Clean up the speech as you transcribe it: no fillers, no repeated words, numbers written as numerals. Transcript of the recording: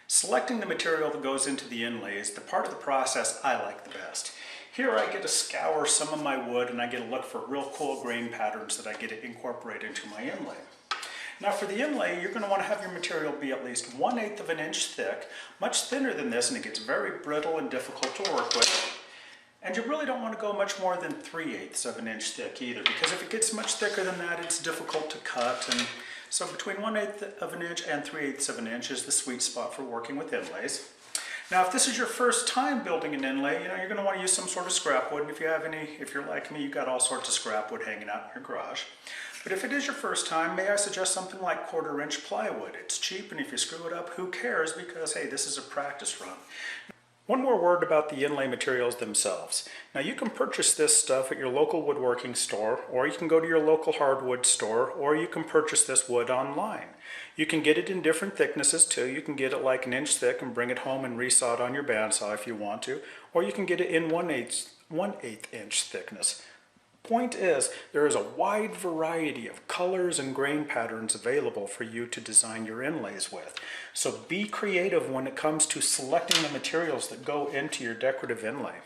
Selecting the material that goes into the inlay is the part of the process I like the best. Here I get to scour some of my wood and I get to look for real cool grain patterns that I get to incorporate into my inlay. Now for the inlay, you're going to want to have your material be at least 1/8 of an inch thick, much thinner than this, and it gets very brittle and difficult to work with. And you really don't want to go much more than 3/8 of an inch thick either, because if it gets much thicker than that, it's difficult to cut. And so between 1/8 of an inch and 3/8 of an inch is the sweet spot for working with inlays. Now, if this is your first time building an inlay, you're going to want to use some sort of scrap wood. And if you have any, if you're like me, you've got all sorts of scrap wood hanging out in your garage. But if it is your first time, may I suggest something like 1/4 inch plywood. It's cheap, and if you screw it up, who cares? Because, hey, this is a practice run. One more word about the inlay materials themselves. Now you can purchase this stuff at your local woodworking store, or you can go to your local hardwood store, or you can purchase this wood online. You can get it in different thicknesses too. You can get it like 1 inch thick and bring it home and resaw it on your bandsaw if you want to, or you can get it in 1/8 inch thickness. Point is, there is a wide variety of colors and grain patterns available for you to design your inlays with. So be creative when it comes to selecting the materials that go into your decorative inlay.